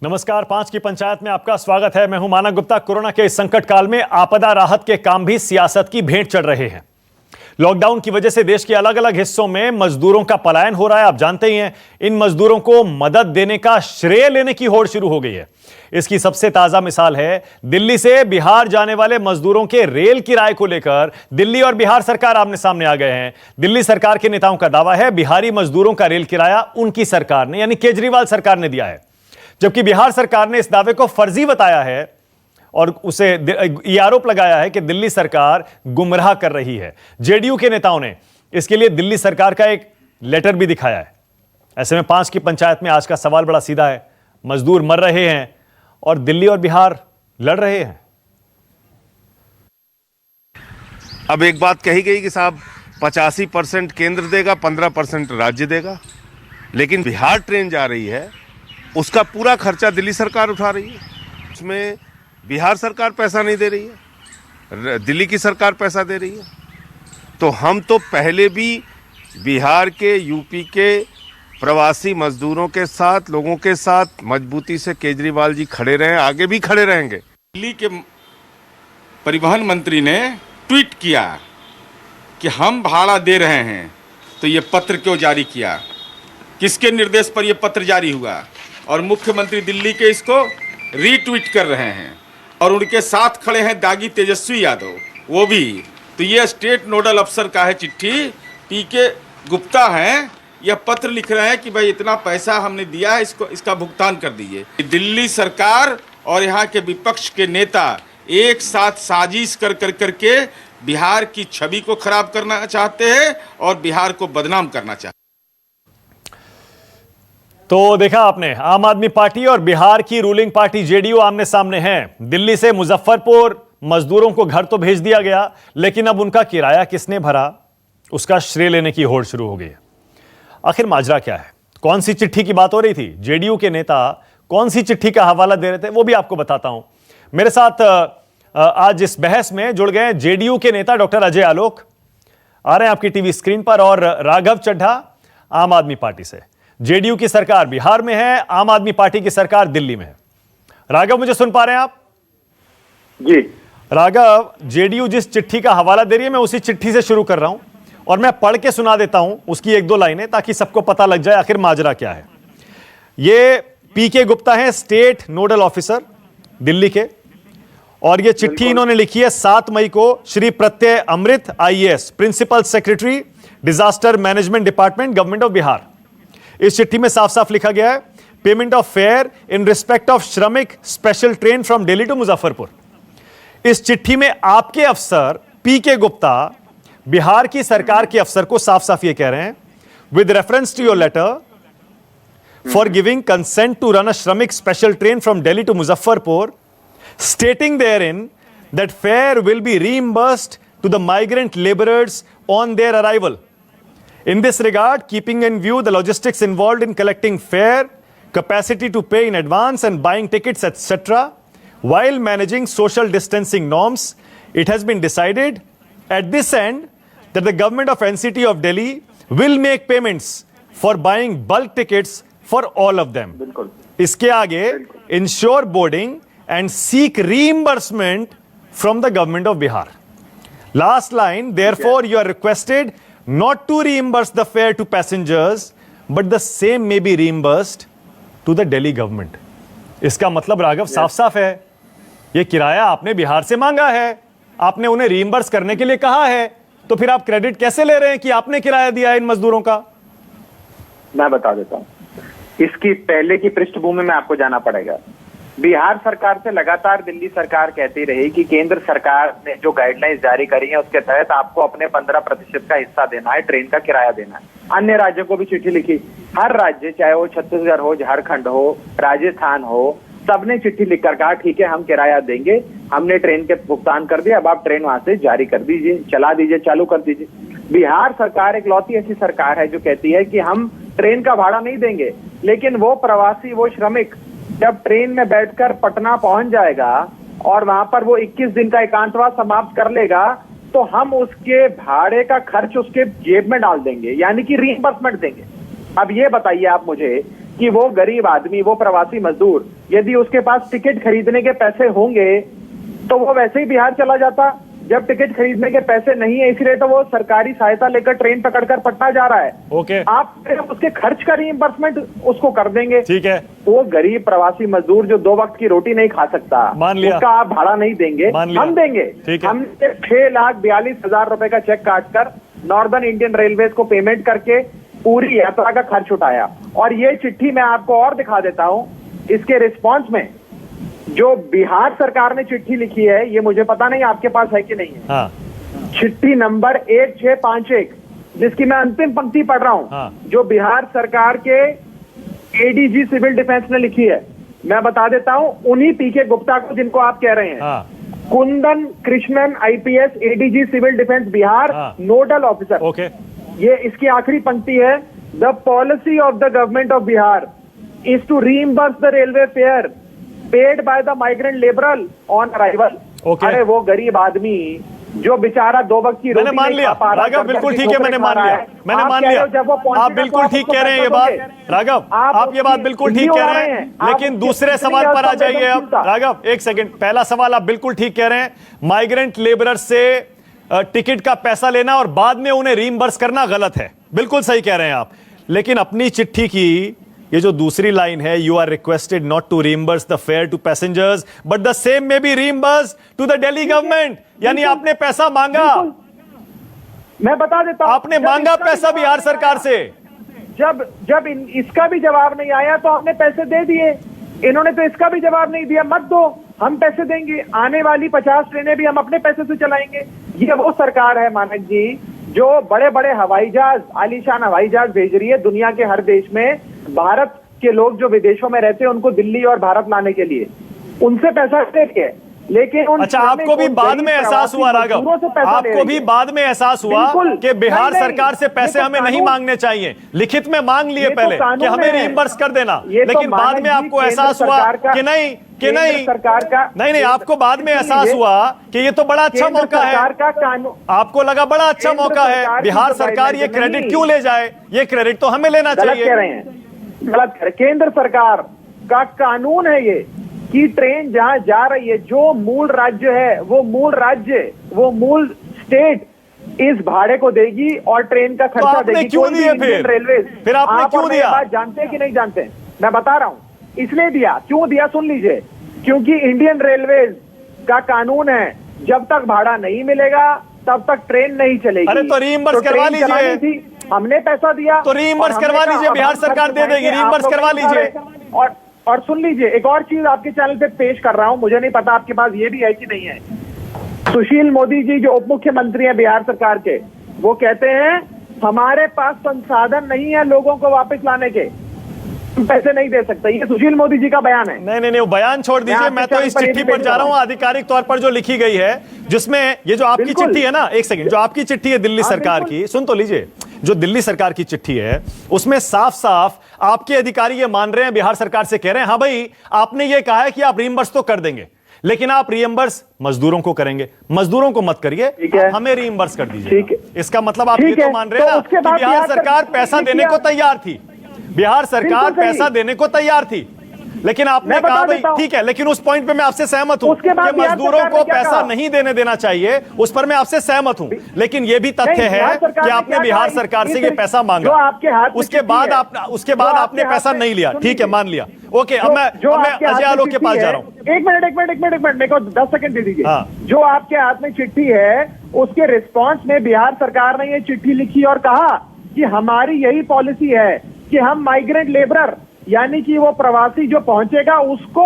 नमस्कार, 5 की पंचायत में आपका स्वागत है। मैं हूं मानव गुप्ता। कोरोना के इस संकट काल में आपदा राहत के काम भी सियासत की भेंट चढ़ रहे हैं। लॉकडाउन की वजह से देश के अलग अलग हिस्सों में मजदूरों का पलायन हो रहा है, आप जानते ही हैं। इन मजदूरों को मदद देने का श्रेय लेने की होड़ शुरू हो गई है। इसकी सबसे ताजा मिसाल है दिल्ली से बिहार जाने वाले मजदूरों के रेल किराए को लेकर दिल्ली और बिहार सरकार आमने सामने आ गए हैं। दिल्ली सरकार के नेताओं का दावा है बिहारी मजदूरों का रेल किराया उनकी सरकार ने, यानी केजरीवाल सरकार ने दिया है, जबकि बिहार सरकार ने इस दावे को फर्जी बताया है और उसे यह आरोप लगाया है कि दिल्ली सरकार गुमराह कर रही है। जेडीयू के नेताओं ने इसके लिए दिल्ली सरकार का एक लेटर भी दिखाया है। ऐसे में 5 की पंचायत में आज का सवाल बड़ा सीधा है। मजदूर मर रहे हैं और दिल्ली और बिहार लड़ रहे हैं। अब एक बात कही गई कि साहब 85% केंद्र देगा, 15% राज्य देगा, लेकिन बिहार ट्रेन जा रही है, उसका पूरा खर्चा दिल्ली सरकार उठा रही है। उसमें बिहार सरकार पैसा नहीं दे रही है, दिल्ली की सरकार पैसा दे रही है। तो हम तो पहले भी बिहार के, यूपी के प्रवासी मजदूरों के साथ, लोगों के साथ मजबूती से केजरीवाल जी खड़े रहे, आगे भी खड़े रहेंगे। दिल्ली के परिवहन मंत्री ने ट्वीट किया कि हम भाड़ा दे रहे हैं, तो ये पत्र क्यों जारी किया, किसके निर्देश पर यह पत्र जारी हुआ? और मुख्यमंत्री दिल्ली के इसको रीट्वीट कर रहे हैं और उनके साथ खड़े हैं दागी तेजस्वी यादव, वो भी। तो ये स्टेट नोडल अफसर का है चिट्ठी, पीके गुप्ता हैं, यह पत्र लिख रहे हैं कि भाई इतना पैसा हमने दिया है, इसका भुगतान कर दीजिए। दिल्ली सरकार और यहाँ के विपक्ष के नेता एक साथ साजिश करके बिहार की छवि को खराब करना चाहते हैं और बिहार को बदनाम करना चाहते हैं। तो देखा आपने, आम आदमी पार्टी और बिहार की रूलिंग पार्टी जेडीयू आमने सामने हैं। दिल्ली से मुजफ्फरपुर मजदूरों को घर तो भेज दिया गया, लेकिन अब उनका किराया किसने भरा, उसका श्रेय लेने की होड़ शुरू हो गई है। आखिर माजरा क्या है? कौन सी चिट्ठी की बात हो रही थी? जेडीयू के नेता कौन सी चिट्ठी का हवाला दे रहे थे, वो भी आपको बताता हूं। मेरे साथ आज इस बहस में जुड़ गए जेडीयू के नेता डॉक्टर अजय आलोक, आ रहे हैं आपकी टीवी स्क्रीन पर, और राघव चड्ढा आम आदमी पार्टी से। जेडीयू की सरकार बिहार में है, आम आदमी पार्टी की सरकार दिल्ली में है। राघव, मुझे सुन पा रहे हैं आप? जी राघव, जेडीयू जिस चिट्ठी का हवाला दे रही है, मैं उसी चिट्ठी से शुरू कर रहा हूं और मैं पढ़ के सुना देता हूं उसकी 1-2 लाइनें, ताकि सबको पता लग जाए आखिर माजरा क्या है। ये पीके गुप्ता हैं, स्टेट नोडल ऑफिसर दिल्ली के, और ये चिट्ठी इन्होंने लिखी है 7 मई को Shri Pratyay Amrit IAS, principal secretary disaster management department, government of Bihar. इस चिट्ठी में साफ साफ लिखा गया है payment of fare in respect of Shramik special train from Delhi to Muzaffarpur. इस चिट्ठी में आपके अफसर पीके गुप्ता बिहार की सरकार के अफसर को साफ साफ ये कह रहे हैं, with reference to your letter for giving consent to run a Shramik special train from Delhi to Muzaffarpur, stating therein that fare will be reimbursed to the migrant laborers on their arrival. In this regard, keeping in view the logistics involved in collecting fare, capacity to pay in advance and buying tickets, etc., while managing social distancing norms, it has been decided at this end that the government of NCT of Delhi will make payments for buying bulk tickets for all of them. इसके आगे ensure boarding and seek reimbursement from the government of Bihar. Last line, therefore you are requested not to reimburse the fare to passengers, but the same may be reimbursed to the Delhi government. इसका मतलब राघव साफ साफ है, ये किराया आपने बिहार से मांगा है, आपने उन्हें रीइंबर्स करने के लिए कहा है, तो फिर आप क्रेडिट कैसे ले रहे हैं कि आपने किराया दिया है इन मजदूरों का? मैं बता देता हूँ, इसकी पहले की पृष्ठभूमि में आपको जाना पड़ेगा। बिहार सरकार से लगातार दिल्ली सरकार कहती रही कि केंद्र सरकार ने जो गाइडलाइंस जारी करी है उसके तहत आपको अपने 15% का हिस्सा देना है, ट्रेन का किराया देना है। अन्य राज्यों को भी चिट्ठी लिखी, हर राज्य, चाहे वो छत्तीसगढ़ हो, झारखंड हो, राजस्थान हो, सबने चिट्ठी लिखकर कहा ठीक है हम किराया देंगे, हमने ट्रेन के भुगतान कर दिया, अब आप ट्रेन वहां से जारी कर दीजिए, चला दीजिए, चालू कर दीजिए। बिहार सरकार एक लौती ऐसी सरकार है जो कहती है कि हम ट्रेन का भाड़ा नहीं देंगे, लेकिन वो प्रवासी, वो श्रमिक जब ट्रेन में बैठकर पटना पहुंच जाएगा और वहां पर वो 21 दिन का एकांतवास समाप्त कर लेगा, तो हम उसके भाड़े का खर्च उसके जेब में डाल देंगे, यानी कि रीइंबर्समेंट देंगे। अब ये बताइए आप मुझे कि वो गरीब आदमी, वो प्रवासी मजदूर, यदि उसके पास टिकट खरीदने के पैसे होंगे तो वो वैसे ही बिहार चला जाता। जब टिकट खरीदने के पैसे नहीं है इसलिए तो वो सरकारी सहायता लेकर ट्रेन पकड़कर पटना जा रहा है। ओके, आप उसके खर्च का रीइंबर्समेंट उसको कर देंगे। ठीक है, वो गरीब प्रवासी मजदूर जो 2 वक्त की रोटी नहीं खा सकता, मान लिया, उसका आप भाड़ा नहीं देंगे, हम देंगे। ठीक है। हमने 6,42,000 रुपए का चेक काटकर नॉर्दर्न इंडियन रेलवेज को पेमेंट करके पूरी यात्रा का खर्च उठाया। और ये चिट्ठी मैं आपको और दिखा देता हूं, इसके रिस्पॉन्स में जो बिहार सरकार ने चिट्ठी लिखी है, ये मुझे पता नहीं आपके पास है कि नहीं है। हाँ, चिट्ठी नंबर 1651, जिसकी मैं अंतिम पंक्ति पढ़ रहा हूं, हाँ। जो बिहार सरकार के एडीजी सिविल डिफेंस ने लिखी है, मैं बता देता हूं, उन्हीं पीके गुप्ता को जिनको आप कह रहे हैं। हाँ, Kundan Krishnan IPS, ADG civil defence Bihar, हाँ। Nodal officer. ओके, ये इसकी आखिरी पंक्ति है, the policy of the government of Bihar is to reimburse the railway fare paid by the migrant labourer on arrival. Okay. अरे वो गरीब आदमी जो बेचारा 2 वक्त की रोटी मैंने मान नहीं लिया खा पा रहा, राघव, बिल्कुल ठीक है, मैंने मान खा रहा लिया, है। मैंने आप मान कह रहे लिया, हो जब वो पहुंचेगा आप तो बिल्कुल आप ठीक उसको कह रहे हैं ये पैसा बात दोगे। राघव, आप आप ये बात उसकी बिल्कुल ठीक हिंदी कह उड़ा रहे रहे हैं, हैं। आप लेकिन उसकी दूसरे हिंदी सवाल पर आ जाइए अब। संवेदनशीलता। राघव एक सेकंड, पहला सवाल आप बिल्कुल ठीक कह रहे हैं, माइग्रेंट लेबर से टिकट का पैसा लेना और बाद में उन्हें रीइंबर्स करना गलत है, बिल्कुल सही कह रहे हैं आप। लेकिन अपनी चिट्ठी की ये जो दूसरी लाइन है, you are requested not to reimburse the fare to passengers but the same may be reimburse to the Delhi government, यानी आपने पैसा मांगा, मैं बता देता हूं, आपने जब मांगा इसका भी पैसा जवाब बिहार नहीं सरकार आया, से। जब इसका भी जवाब नहीं आया तो हमने पैसे दे दिए। इन्होंने तो इसका भी जवाब नहीं दिया, मत दो, हम पैसे देंगे, आने वाली 50 ट्रेनें भी हम अपने पैसे से चलाएंगे। ये वो सरकार है मानक जी जो बड़े बड़े हवाई जहाज, आलीशान हवाई जहाज भेज रही है दुनिया के हर देश में। भारत के लोग जो विदेशों में रहते हैं उनको दिल्ली और भारत लाने के लिए उनसे पैसा दे रही है, लेकिन उन अच्छा, आपको भी बाद में एहसास हुआ राघव, आपको भी बाद में एहसास हुआ बिल्कुल। कि बिहार नहीं, सरकार से पैसे ये तो हमें नहीं कानून- मांगने चाहिए, लिखित में मांग लिए ये तो पहले कि कानून हमें है। रीइंबर्स कर देना, ये तो लेकिन बाद मानक में जी आपको केंद्र एहसास हुआ सरकार का- कि नहीं केंद्र सरकार का नहीं, आपको बाद में एहसास ये- हुआ कि ये तो बड़ा अच्छा केंद्र मौका है, सरकार का कानून, आपको लगा बड़ा अच्छा केंद्र मौका है, सरकार की बिहार जो सरकार ये गाइडलाइन क्रेडिट नहीं- क्यों ले जाए, ये क्रेडिट तो हमें लेना गलत कह चाहिए। रहे हैं, गलत कह रहे। केंद्र सरकार का कानून है ये कि ट्रेन जहां जा रही है, जो मूल राज्य है, वो मूल स्टेट इस भाड़े को देगी और ट्रेन का खर्चा आपने देगी। क्यों कोई भी दिए इंडियन रेलवेज। फिर आपने आप क्यों और मैं दिया? ये बात जानते हैं कि नहीं जानते हैं? मैं बता रहा हूं इसलिए दिया। क्यों दिया सुन लीजिए, क्योंकि इंडियन रेलवेज का कानून है जब तक भाड़ा नहीं मिलेगा तब तक ट्रेन नहीं चलेगी। अरे तो रीइंबर्स ट्रेन करवा लीजिए। चलानी थी, हमने पैसा दिया तो रीइंबर्स और हमने करवा कहा, लीजिए, अब बिहार हम सरकार खर्च दे देगी, उठाएंगे, रीइंबर्स आप लोग करवा नहीं उठा लीजिए। रहे। और सुन लीजिए, एक और चीज आपके चैनल पे पेश कर रहा हूं, मुझे नहीं पता आपके पास ये भी है कि नहीं है। सुशील मोदी जी जो उप मुख्यमंत्री हैं बिहार सरकार के, वो कहते हैं हमारे पास संसाधन नहीं है लोगों को वापस लाने के, हम पैसे नहीं दे सकते। ये सुशील मोदी जी का बयान है। नहीं, वो बयान छोड़ दीजिए, मैं तो इस चिट्ठी पर जा रहा हूं आधिकारिक तौर पर जो लिखी गई है, जिसमें ये जो आपकी बिल्कुल। चिट्ठी है ना, एक सेकंड, जो आपकी चिट्ठी है दिल्ली सरकार की, सुन तो लीजिए, जो दिल्ली सरकार की चिट्ठी है उसमें साफ साफ आपके अधिकारी ये मान रहे हैं, बिहार सरकार से कह रहे हैं, हाँ भाई आपने ये कहा है कि आप रीइंबर्स तो कर देंगे, लेकिन आप रीइंबर्स मजदूरों को करेंगे, मजदूरों को मत करिए, ठीक है। हमें रीइंबर्स कर ठीक दीजिए। है। इसका मतलब आप ये ठीक तो है। मान रहे तो हैं ना उसके कि बाद बिहार बिहार सरकार सरकार पैसा ने देने किया। को तैयार थी, बिहार सरकार बिल्कुल सही। पैसा देने को तैयार थी, लेकिन आपने मैं बता कहा भाई देता हूं। ठीक है, लेकिन उस पॉइंट पे मैं आपसे सहमत हूं उसके बाद कि बिहार मजदूरों सरकार को ने क्या पैसा कहा? नहीं देने देना चाहिए, उस पर मैं आपसे सहमत हूं, लेकिन यह भी तथ्य नहीं, है बिहार सरकार कि ने आपने क्या बिहार कहा? सरकार से इस- ये पैसा जो मांगा, आपके हाथ में उसके चिट्ठी बाद है, उसके जो बाद आपके आपने हाथ पैसा में- नहीं लिया, सुन ठीक है, लीजिए। मान लिया, ओके। अब मैं आपके हाथ अजय में आलोक के चिट्ठी पास है, जा रहा हूं। एक मिनट मेरे को 10 सेकंड दे दीजिए। हाँ। जो आपके हाथ में चिट्ठी है उसके रिस्पॉन्स में बिहार सरकार ने ये चिट्ठी लिखी और कहा कि हमारी यही पॉलिसी है कि हम माइग्रेंट लेबरर यानी कि वो प्रवासी जो पहुंचेगा उसको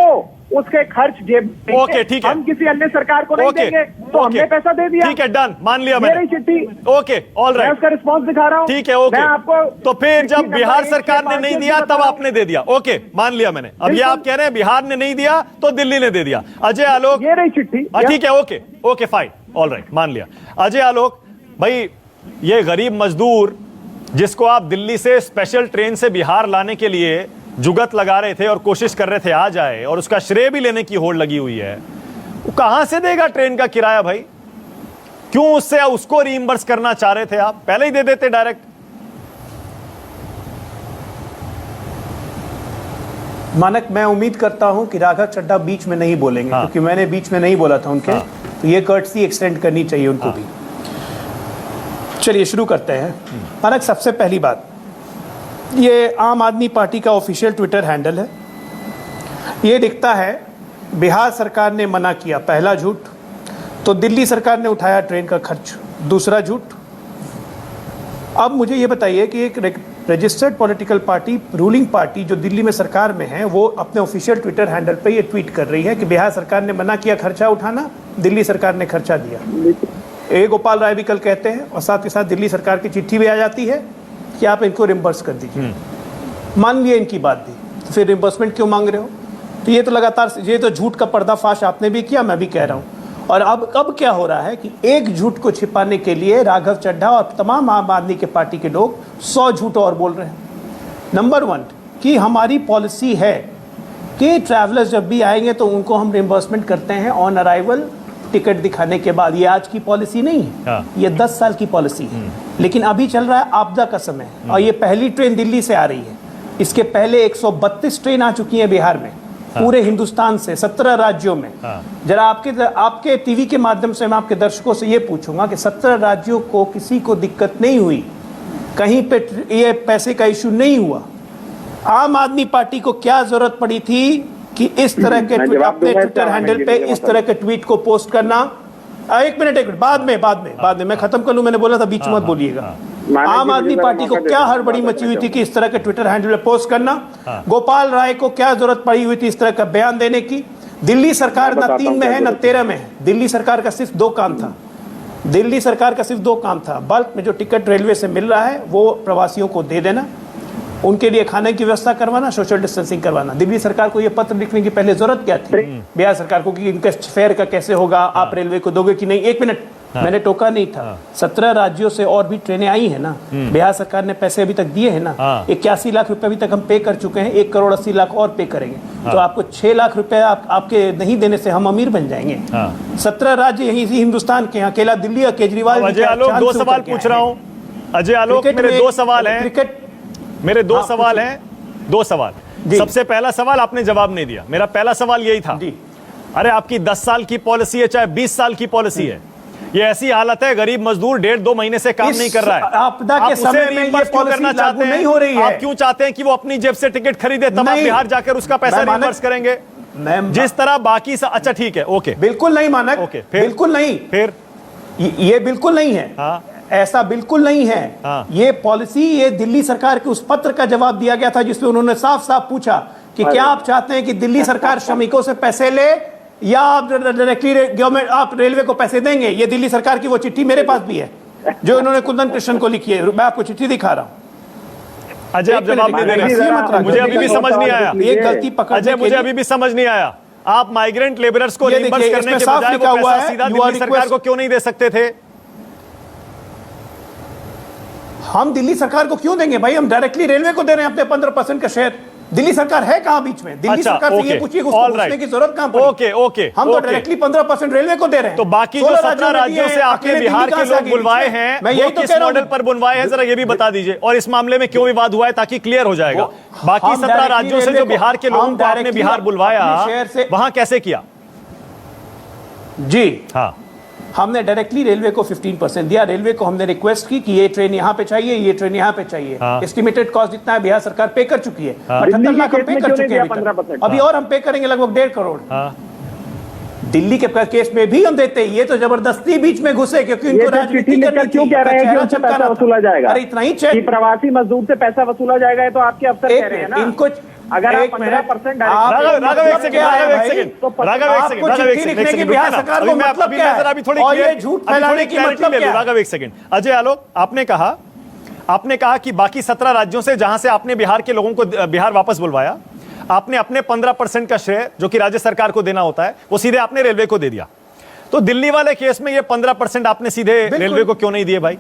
उसके खर्च जेब में देंगे। ओके, ठीक है। हम किसी अन्य सरकार को नहीं ओके, देंगे, तो हमने ओके। पैसा दे दिया। ठीक है, डन, मान लिया मेरी मैंने, चिट्ठी, ओके, ऑल मैं राइट, उसका रिस्पॉन्स दिखा रहा हूं। ठीक है, ओके। मैं आपको तो फिर चिट्ठी जब नंबर बिहार 1 सरकार से ने 5 नहीं तक दिया बता तब रहा हूं। आपने दे दिया, ओके, मान लिया मैंने। अब ये बिल्कुल। आप कह रहे हैं बिहार ने नहीं दिया तो दिल्ली ने दे दिया। अजय आलोक, ये रही चिट्ठी। ठीक है, okay okay, fine, all right, मान लिया। अजय आलोक भाई, ये गरीब मजदूर जिसको आप दिल्ली से स्पेशल ट्रेन से बिहार लाने के लिए जुगत लगा रहे थे और कोशिश कर रहे थे आ जाए, और उसका श्रेय भी लेने की होड़ लगी हुई है, वो कहां से देगा ट्रेन का किराया भाई? क्यों उससे उसको रीइंबर्स करना चाह रहे थे? आप पहले ही दे देते डायरेक्ट। मानक, मैं उम्मीद करता हूं कि राघव चड्ढा बीच में नहीं बोलेंगे, हाँ। क्योंकि मैंने बीच में नहीं बोला था उनके। हाँ। तो ये कर्टसी एक्सटेंड करनी चाहिए उनको भी। चलिए शुरू करते हैं। मानक, सबसे पहली बात, ये आम आदमी पार्टी का ऑफिशियल ट्विटर हैंडल है। ये लिखता है बिहार सरकार ने मना किया, पहला झूठ। तो दिल्ली सरकार ने उठाया ट्रेन का खर्च, दूसरा झूठ। अब मुझे ये बताइए कि एक registered political party, ruling party जो दिल्ली में सरकार में है, वो अपने ऑफिशियल ट्विटर हैंडल पे ये ट्वीट कर रही है कि बिहार सरकार ने मना किया खर्चा उठाना, दिल्ली सरकार ने खर्चा दिया। ए गोपाल राय भी कल कहते हैं, और साथ के साथ दिल्ली सरकार की चिट्ठी भी आ जाती है कि आप इनको रिम्बर्स कर दीजिए। मान लिए इनकी बात दी, तो फिर रिम्बर्समेंट क्यों मांग रहे हो? तो ये तो लगातार, ये तो झूठ का पर्दाफाश आपने भी किया, मैं भी कह रहा हूँ। और अब क्या हो रहा है कि एक झूठ को छिपाने के लिए राघव चड्ढा और तमाम आम आदमी के पार्टी के लोग 100 झूठ और बोल रहे हैं। नंबर 1 कि हमारी पॉलिसी है कि ट्रैवलर्स जब भी आएंगे तो उनको हम रिम्बर्समेंट करते हैं ऑन अराइवल, टिकट दिखाने के बाद। ये आज की पॉलिसी नहीं है, हाँ। ये 10 साल की पॉलिसी है। लेकिन अभी चल रहा है आपदा का समय, और ये पहली ट्रेन दिल्ली से आ रही है। इसके पहले 132 ट्रेन आ चुकी है बिहार में, पूरे हिंदुस्तान से 17 राज्यों में। जरा आपके टीवी के माध्यम से मैं आपके दर्शकों से ये पूछूंगा कि 17 राज्यों को किसी को दिक्कत नहीं हुई, कहीं पे ये पैसे का इशू नहीं हुआ। आम आदमी पार्टी को क्या जरूरत पड़ी थी कि इस तरह के अपने ट्विटर हैंडल पे इस तरह के ट्वीट को पोस्ट करना? एक मिनट, बाद में मैं खत्म कर लूं। मैंने बोला था बीच मत बोलिएगा। आम आदमी पार्टी को क्या हड़बड़ी मची हुई थी कि इस तरह के ट्विटर हैंडल पे पोस्ट करना? गोपाल राय को क्या जरूरत पड़ी हुई थी इस तरह का बयान देने की? दिल्ली सरकार ना 3 में है ना 13 में है। दिल्ली सरकार का सिर्फ 2 काम था। दिल्ली सरकार का सिर्फ 2 काम था। बल्क में जो टिकट रेलवे से मिल रहा है वो प्रवासियों को दे देना, उनके लिए खाने की व्यवस्था करवाना, सोशल डिस्टेंसिंग करवाना। दिल्ली सरकार को ये पत्र लिखने की पहले जरूरत क्या थी बिहार सरकार को कि इनका फेयर का कैसे होगा, आप रेलवे को दोगे कि नहीं? 1 मिनट, मैंने टोका नहीं था। 17 राज्यों से और भी ट्रेनें आई है ना, बिहार सरकार ने पैसे अभी तक दिए हैं ना। 81 लाख रुपए अभी तक हम पे कर चुके हैं, 1 करोड़ 80 लाख और पे करेंगे। तो आपको 6 लाख रुपए आपके नहीं देने से हम अमीर बन जाएंगे। 17 राज्य यहीं से हिंदुस्तान के, अकेला दिल्ली और केजरीवाल। अजय आलोक, 2 सवाल पूछ रहा हूँ। अजय आलोक, मेरे 2 सवाल हैं। मेरे 2 सवाल हैं, 2 सवाल। सबसे पहला सवाल आपने जवाब नहीं दिया। मेरा पहला सवाल यही था, अरे आपकी 10 साल की पॉलिसी है चाहे 20 साल की पॉलिसी है, ये ऐसी हालत है गरीब मजदूर 1.5-2 महीने से काम नहीं कर रहा है, आपदा के समय में ये पॉलिसी लागू नहीं हो रही है। आप क्यों चाहते हैं कि वो अपनी जेब से टिकट खरीदे तब आप बिहार जाकर उसका पैसा रिवर्स करेंगे जिस तरह बाकी अच्छा ठीक है, ओके, बिल्कुल नहीं मानक, ओके, बिल्कुल नहीं, फिर ये बिल्कुल नहीं है। ऐसा बिल्कुल नहीं है। ये पॉलिसी, ये दिल्ली सरकार के उस पत्र का जवाब दिया गया था जिसमें उन्होंने साफ साफ पूछा कि क्या आप चाहते हैं कि दिल्ली सरकार श्रमिकों से पैसे ले या आप डायरेक्टली गवर्नमेंट, आप रेलवे को पैसे देंगे? ये दिल्ली सरकार की वो चिट्ठी मेरे पास भी है जो इन्होंने कुंदन कृष्ण को लिखी है। मैं आपको चिट्ठी दिखा रहा हूं। अजय, आप जवाब नहीं दे रहे, मुझे अभी भी समझ नहीं आया। ये गलती पकड़, अजय मुझे अभी भी समझ नहीं आया। आप माइग्रेंट लेबरर्स को रिम्बर्स करने के बजाय वो पैसा सीधा दिल्ली सरकार को क्यों नहीं दे सकते थे? हम दिल्ली सरकार को क्यों देंगे भाई? हम डायरेक्टली रेलवे को दे रहे हैं अपने 15% का शेयर। दिल्ली सरकार है कहां बीच में? दिल्ली सरकार से ये पूछिए, उसको पूछने की जरूरत कहां पड़ी? ओके, हम तो डायरेक्टली 15% रेलवे को दे रहे हैं। तो बाकी जो 17 राज्यों से आपने बिहार के लोग बुलवाए हैं, मैं यही तो किस मॉडल पर बुलवाए हैं, जरा ये भी बता दीजिए। और इस मामले में क्यों विवाद हुआ है ताकि क्लियर हो जाएगा। बाकी 17 राज्यों से जो बिहार के लोगों को आपने बिहार बुलवाया, वहां कैसे किया? जी हाँ, हमने डायरेक्टली रेलवे को 15% दिया। रेलवे को हमने रिक्वेस्ट की कि ये ट्रेन यहां पे चाहिए, ये ट्रेन यहां पे चाहिए। एस्टिमेटेड कॉस्ट जितना है बिहार सरकार पे कर चुकी है, 78 लाख हम पे कर चुके हैं। अभी और हम पे करेंगे लगभग 1.5 करोड़। दिल्ली के केस में भी हम देते हैं। ये तो जबरदस्ती बीच में घुसे क्योंकि उनको राजनीति करनी थी। क्यों कह रहे हैं कि पैसा वसूला जाएगा? अरे इतना ही कि प्रवासी मजदूर से पैसा वसूला जाएगा, तो आपके अफसर कह रहे हैं ना। इनको अगर आप 15% राघव एक सेकंड। अजय आलोक, आपने कहा कि बाकी 17 राज्यों से जहां से आपने बिहार के लोगों को बिहार वापस बुलवाया, आपने अपने 15% का श्रेय जो कि राज्य सरकार को देना होता है वो सीधे आपने रेलवे को दे दिया। तो दिल्ली वाले केस में ये 15% आपने सीधे रेलवे को क्यों नहीं दिए भाई?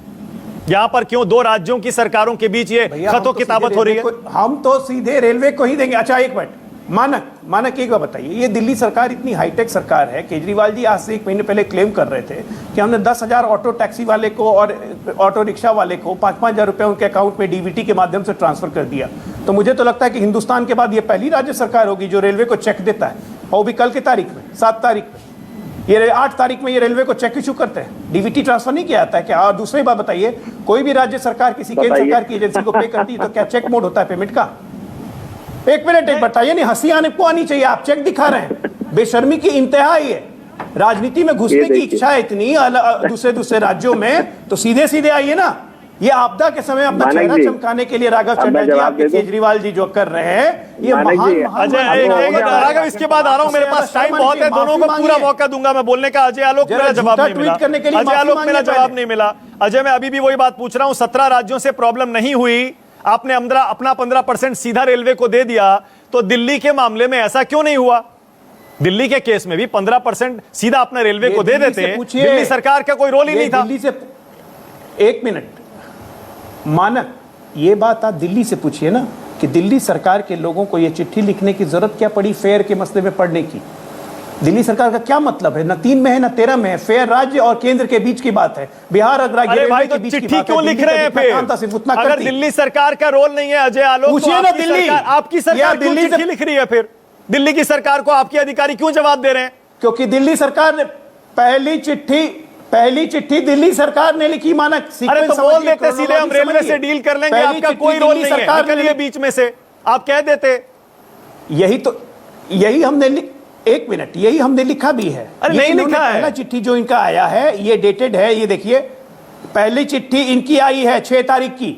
यहां पर क्यों 2 राज्यों की सरकारों के बीच ये खतो किताबत हो रही है? हम तो सीधे रेलवे को ही देंगे। अच्छा एक मिनट, मानक एक बात बताइए, ये दिल्ली सरकार इतनी हाईटेक सरकार है, केजरीवाल जी आज से 1 महीने पहले क्लेम कर रहे थे कि हमने 10,000 ऑटो टैक्सी वाले को और ऑटो रिक्शा वाले को 5-5 हज़ार रुपए उनके अकाउंट में डीबीटी के माध्यम से ट्रांसफर कर दिया। तो मुझे तो लगता है कि हिंदुस्तान के बाद ये पहली राज्य सरकार होगी जो रेलवे को चेक देता है, और भी कल की तारीख में 7 तारीख में, ये 8 तारीख में ये रेलवे को चेक इशू करते हैं, डीबीटी ट्रांसफर नहीं किया जाता है क्या? और दूसरी बात बताइए, कोई भी राज्य सरकार किसी केंद्र सरकार की एजेंसी को पे करती है तो क्या चेक मोड होता है पेमेंट का? एक मिनट, एक बताइए, नहीं हंसी आने को आनी चाहिए, आप चेक दिखा रहे हैं, बेशर्मी की इंतहा ही है। राजनीति में घुसने की इच्छा है इतनी दूसरे राज्यों में, तो सीधे सीधे आइए ना। ये आपदा के समय अपना चेहरा चमकाने के लिए राघव चड्ढा जी, आपके केजरीवाल जी जो कर रहे हैं, ये राघव, इसके बाद आ रहा हूं, मेरे पास टाइम बहुत है, दोनों को पूरा मौका दूंगा मैं बोलने का। अजय आलोक, मेरा जवाब नहीं मिला, अजय आलोक, मेरा जवाब नहीं मिला। अजय, मैं अभी भी वही बात पूछ रहा हूं, 17 राज्यों से प्रॉब्लम नहीं हुई, आपने अपना 15% सीधा रेलवे को दे दिया, तो दिल्ली के मामले में ऐसा क्यों नहीं हुआ? दिल्ली के केस में भी 15% सीधा अपने रेलवे को दे देते, दिल्ली सरकार का कोई रोल ही नहीं था। दिल्ली से, एक मिनट मानक, ये बात आप दिल्ली से पूछिए ना कि दिल्ली सरकार के लोगों को ये चिट्ठी लिखने की जरूरत क्या पड़ी फेयर के मसले में पढ़ने की? दिल्ली सरकार का क्या मतलब है? ना 3 में है ना 13 में है, फेयर राज्य और केंद्र के बीच की बात है, बिहार और भाई तो चिट्ठी क्यों लिख रहे हैं फिर? अगर दिल्ली सरकार का रोल नहीं है अजय आलोक, पूछिए ना दिल्ली, आपकी सरकार क्यों चिट्ठी लिख रही है? फिर दिल्ली की सरकार को आपके अधिकारी क्यों जवाब दे रहे हैं? क्योंकि दिल्ली सरकार ने पहली चिट्ठी दिल्ली सरकार ने लिखी। मानक, अरे तो बोल देते सीधे हम रेलवे से डील कर लेंगे, आपका कोई रोल नहीं है, निकल लिए बीच में से, आप कह देते। यही हमने, एक मिनट, यही हमने लिखा भी है। अरे नहीं लिखा है। पहला चिट्ठी जो इनका आया है ये डेटेड है, ये देखिए, पहली चिट्ठी इनकी आई है 6 तारीख की,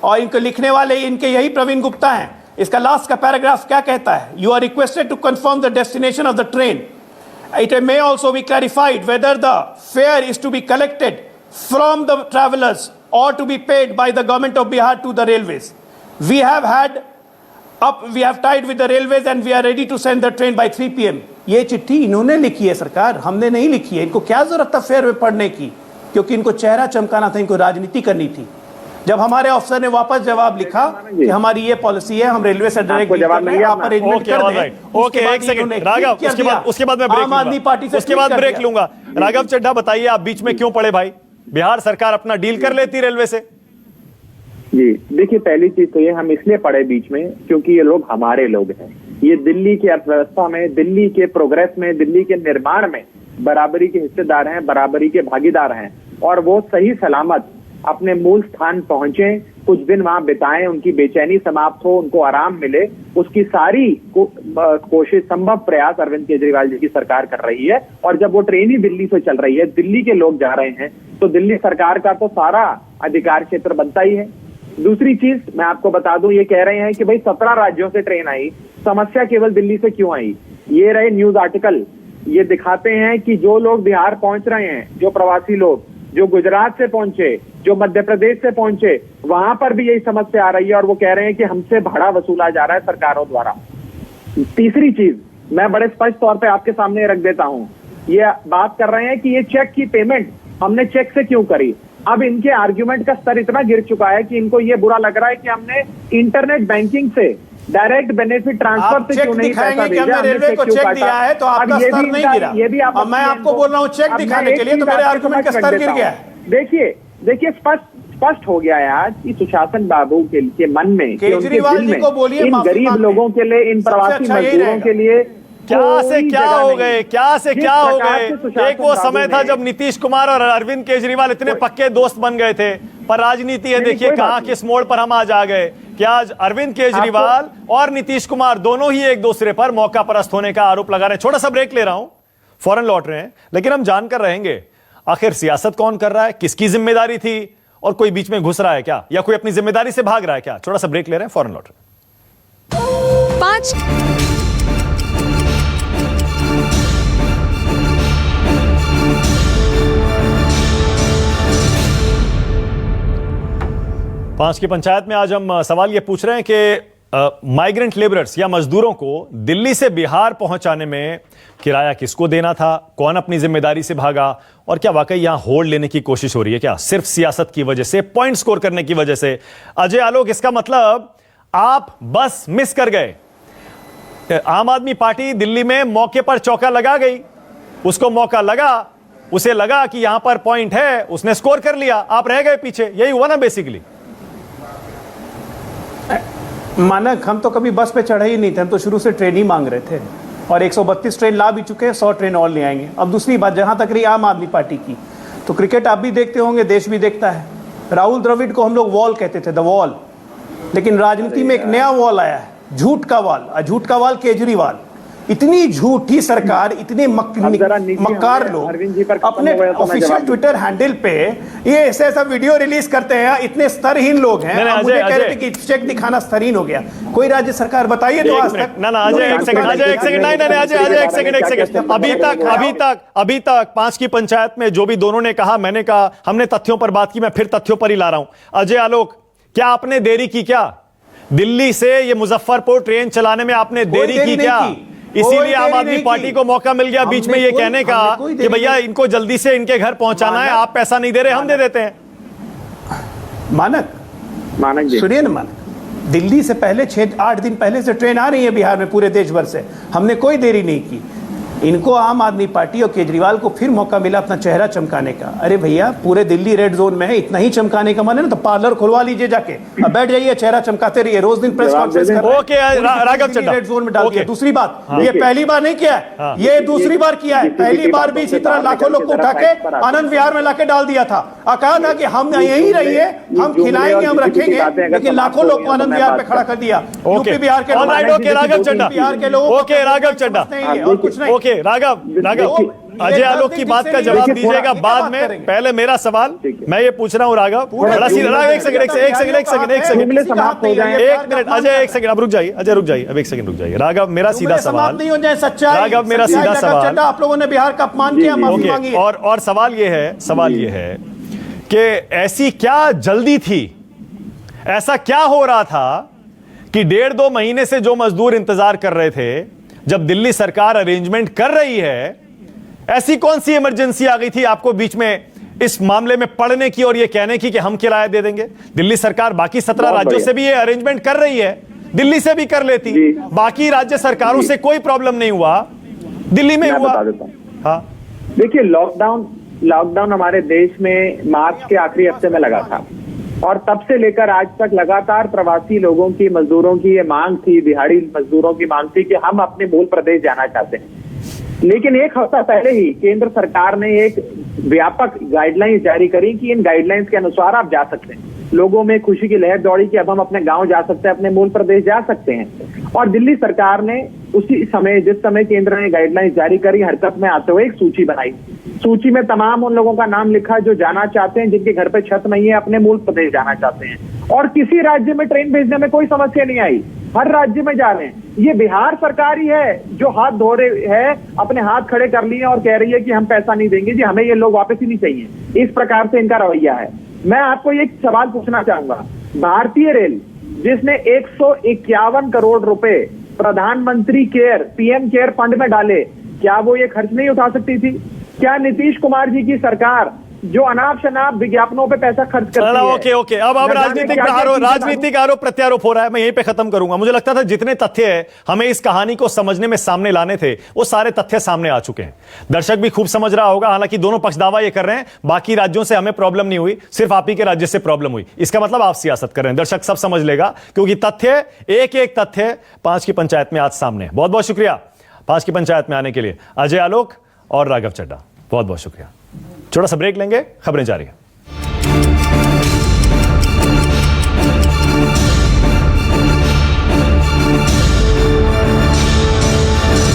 और इनको लिखने वाले इनके यही प्रवीण गुप्ता हैं। इसका लास्ट का पैराग्राफ क्या कहता है? You are requested to confirm the destination of the train. It may also be clarified whether the fare is to be collected from the travelers or to be paid by the government of Bihar to the railways. We have tied with the railways and we are ready to send the train by 3 PM. ये चिट्ठी इन्होंने लिखी है सरकार, हमने नहीं लिखी है। इनको क्या जरूरत था फेयर में पढ़ने की? क्योंकि इनको चेहरा चमकाना था, इनको राजनीति करनी थी। जब हमारे अफसर ने वापस जवाब लिखा कि हमारी ये पॉलिसी है, हम रेलवे से डायरेक्ट जवाब नहीं, आप अरेंजमेंट कर दें। ओके, एक सेकंड राघव, उसके बाद मैं आम आदमी पार्टी से उसके बाद ब्रेक लूंगा। राघव चड्ढा, बताइए आप बीच में क्यों पड़े भाई? बिहार सरकार अपना डील कर लेती रेलवे से। जी देखिए, पहली चीज तो ये हम इसलिए पड़े बीच में क्योंकि ये लोग हमारे लोग हैं। ये दिल्ली की अर्थव्यवस्था में, दिल्ली के प्रोग्रेस में, दिल्ली के निर्माण में बराबरी के हिस्सेदार हैं, बराबरी के भागीदार हैं, और वो सही सलामत अपने मूल स्थान पहुंचे, कुछ दिन वहां बिताएं, उनकी बेचैनी समाप्त हो, उनको आराम मिले, उसकी सारी कोशिश, संभव प्रयास अरविंद केजरीवाल जी की सरकार कर रही है। और जब वो ट्रेन ही दिल्ली से चल रही है, दिल्ली के लोग जा रहे हैं, तो दिल्ली सरकार का तो सारा अधिकार क्षेत्र बनता ही है। दूसरी चीज मैं आपको बता दूं, ये कह रहे हैं कि भाई 17 राज्यों से ट्रेन आई, समस्या केवल दिल्ली से क्यों आई? ये रहे न्यूज आर्टिकल, ये दिखाते हैं कि जो लोग बिहार पहुंच रहे हैं, जो प्रवासी लोग, जो गुजरात से पहुंचे, जो मध्य प्रदेश से पहुंचे, वहां पर भी यही समस्या आ रही है, और वो कह रहे हैं कि हमसे भाड़ा वसूला जा रहा है सरकारों द्वारा। तीसरी चीज मैं बड़े स्पष्ट तौर पे आपके सामने रख देता हूं, ये बात कर रहे हैं कि ये चेक की पेमेंट हमने चेक से क्यों करी। अब इनके आर्ग्यूमेंट का स्तर इतना गिर चुका है कि इनको ये बुरा लग रहा है कि हमने इंटरनेट बैंकिंग से डायरेक्ट बेनिफिट ट्रांसफर से क्यों नहीं पैसा भेजा, हमने रेलवे को चेक दिया है तो आपका स्तर नहीं गिरा। ये भी आप, मैं आपको बोल रहा हूँ चेक दिखाने के लिए, तो मेरे आर्गुमेंट का स्तर गिर गया है। देखिए स्पष्ट हो गया है आज कि सुशासन बाबू के मन में, केजरीवाल जी को बोलिए, इन गरीब लोगों के लिए, इन प्रवासी मजदूरों के लिए क्या से क्या हो गए। एक वो समय था जब नीतीश कुमार और अरविंद केजरीवाल इतने पक्के दोस्त बन गए थे, पर राजनीति है देखिए कहां किस मोड़ पर हम आज आ गए कि आज अरविंद केजरीवाल और नीतीश कुमार दोनों ही एक दूसरे पर मौका परस्त होने का आरोप लगा रहे हैं। छोटा सा ब्रेक ले रहा हूं, फौरन लौट रहे हैं, लेकिन हम जानकर रहेंगे आखिर सियासत कौन कर रहा है, किसकी जिम्मेदारी थी, और कोई बीच में घुस रहा है क्या, या कोई अपनी जिम्मेदारी से भाग रहा है क्या। छोटा सा ब्रेक ले रहे हैं, फौरन लौट रहे हैं। 5 की पंचायत में आज हम सवाल यह पूछ रहे हैं कि माइग्रेंट लेबरर्स या मजदूरों को दिल्ली से बिहार पहुंचाने में किराया किसको देना था, कौन अपनी जिम्मेदारी से भागा, और क्या वाकई यहां होल्ड लेने की कोशिश हो रही है क्या सिर्फ सियासत की वजह से, पॉइंट स्कोर करने की वजह से। अजय आलोक, इसका मतलब आप बस मिस कर गए। आम आदमी पार्टी दिल्ली में मौके पर चौका लगा गई, उसको मौका लगा, उसे लगा कि यहां पर पॉइंट है, उसने स्कोर कर लिया, आप रह गए पीछे। यही हुआ ना बेसिकली। मानक, हम तो कभी बस पे चढ़े ही नहीं थे, हम तो शुरू से ट्रेन ही मांग रहे थे और 132 ट्रेन ला भी चुके हैं, 100 ट्रेन और ले आएंगे। अब दूसरी बात, जहां तक रही आम आदमी पार्टी की, तो क्रिकेट आप भी देखते होंगे, देश भी देखता है। राहुल द्रविड़ को हम लोग वॉल कहते थे, द वॉल, लेकिन राजनीति में एक नया वॉल आया है, झूठ का वॉल। और झूठ का वॉल केजरीवाल। इतनी झूठी सरकार, इतने मक्कार लोग अपने ऑफिशियल ट्विटर हैंडल पे ये ऐसा वीडियो रिलीज करते हैं, इतने स्तरहीन लोग हैं। अब मुझे कह रहे थे कि चेक दिखाना स्तरहीन हो गया। कोई राज्य सरकार बताइए तो आज तक। ना अजय एक सेकंड, अजय एक सेकंड। अभी तक 5 की पंचायत में जो भी दोनों ने कहा, मैंने कहा, हमने तथ्यों पर बात की, मैं फिर तथ्यों पर ही ला रहा हूं। अजय आलोक, क्या आपने देरी की? क्या दिल्ली से ये मुजफ्फरपुर ट्रेन चलाने में आपने देरी की क्या? इसीलिए आम आदमी पार्टी को मौका मिल गया बीच में ये कहने का कि भैया इनको जल्दी से इनके घर पहुंचाना है, आप पैसा नहीं दे रहे, हम दे देते हैं। मानक जी सुनिए ना मानक, दिल्ली से पहले 6-8 दिन पहले से ट्रेन आ रही है बिहार में, पूरे देश भर से। हमने कोई देरी नहीं की। इनको आम आदमी पार्टी और केजरीवाल को फिर मौका मिला अपना चेहरा चमकाने का। अरे भैया, पूरे दिल्ली रेड जोन में है, इतना ही चमकाने का मन है ना तो पार्लर खुलवा लीजिए जाके, अब बैठ जाइए, चेहरा चमकाते रहिए, रोज दिन प्रेस कॉन्फ्रेंस कर। Okay Raghav Chadha, red zone में डाल दिया। दूसरी बात, ये पहली बार नहीं किया है, ये दूसरी बार किया है। पहली बार भी इसी तरह लाखों लोग को उठा के आनंद विहार में लाके डाल दिया था और कहा था कि हम यहीं रहिए, हम खिलाएंगे, हम रखेंगे, लेकिन लाखों लोग को आनंद विहार पे खड़ा कर दिया। यूपी बिहार के राघव चड्ढा, बिहार के लोगों, ओके राघव चड्ढा, और कुछ नहीं। ओके राघव, अजय आलोक की बात का जवाब दीजिएगा बाद में। पहले मेरा सवाल मैं ये पूछ रहा हूं राघव, बड़ा सीधा। एक सेकंड, एक मिनट अजय, एक सेकंड, अब रुक जाइए अजय, रुक जाइए, अब एक सेकंड रुक जाइए। राघव मेरा सीधा सवाल नहीं हो जाए, सच्चाई, राघव मेरा सीधा सवाल, आप लोगों ने बिहार का अपमान किया, माफी मांगी। और सवाल ये है कि ऐसी क्या जल्दी थी, ऐसा क्या हो रहा था कि 1.5-2 महीने से जो मजदूर इंतजार कर रहे थे, जब दिल्ली सरकार अरेंजमेंट कर रही है, ऐसी कौन सी इमरजेंसी आ गई थी आपको बीच में इस मामले में पड़ने की और ये कहने की कि हम किराया दे देंगे? दिल्ली सरकार बाकी 17 राज्यों से भी ये अरेंजमेंट कर रही है, दिल्ली से भी कर लेती, बाकी राज्य सरकारों से कोई प्रॉब्लम नहीं हुआ, दिल्ली में हुआ। हाँ, देखिए, लॉकडाउन हमारे देश में मार्च के आखिरी हफ्ते में लगा था और तब से लेकर आज तक लगातार प्रवासी लोगों की, मजदूरों की ये मांग थी, दिहाड़ी मजदूरों की मांग थी कि हम अपने मूल प्रदेश जाना चाहते हैं। लेकिन एक हफ्ता पहले ही केंद्र सरकार ने एक व्यापक गाइडलाइंस जारी करी कि इन गाइडलाइंस के अनुसार आप जा सकते हैं। लोगों में खुशी की लहर दौड़ी कि अब हम अपने गांव जा सकते हैं, अपने मूल प्रदेश जा सकते हैं। और दिल्ली सरकार ने उसी समय, जिस समय केंद्र ने गाइडलाइंस जारी करी, हरकत में आते हुए एक सूची बनाई। सूची में तमाम उन लोगों का नाम लिखा जो जाना चाहते हैं, जिनके घर पे छत नहीं है, अपने मूल प्रदेश जाना चाहते हैं। और किसी राज्य में ट्रेन भेजने में कोई समस्या नहीं आई, हर राज्य में जा रहे हैं। ये बिहार सरकार ही है जो हाथ धो रहे है, अपने हाथ खड़े कर लिए और कह रही है कि हम पैसा नहीं देंगे जी, हमें ये लोग वापस ही नहीं चाहिए। इस प्रकार से इनका रवैया है। मैं आपको एक सवाल पूछना चाहूंगा, भारतीय रेल जिसने 151 करोड़ रुपए प्रधानमंत्री केयर, पीएम केयर फंड में डाले, क्या वो ये खर्च नहीं उठा सकती थी? क्या नीतीश कुमार जी की सरकार जो अनाप शनाप विज्ञापनों पे पैसा खर्च करती है? ओके अब राजनीतिक आरोप प्रत्यारोप हो रहा है, मैं यहीं पे खत्म करूंगा। मुझे लगता था जितने तथ्य है हमें इस कहानी को समझने में सामने लाने थे, वो सारे तथ्य सामने आ चुके हैं। दर्शक भी खूब समझ रहा होगा, हालांकि दोनों पक्ष दावा ये कर रहे हैं बाकी राज्यों से हमें प्रॉब्लम नहीं हुई, सिर्फ आप ही के राज्य से प्रॉब्लम हुई। इसका मतलब आप सियासत कर रहे हैं। दर्शक सब समझ लेगा, क्योंकि तथ्य, एक तथ्य 5 की पंचायत में आज सामने है। बहुत बहुत शुक्रिया 5 की पंचायत में आने के लिए अजय आलोक और राघव चड्ढा, बहुत बहुत शुक्रिया। छोटा सा ब्रेक लेंगे, खबरें जारी है।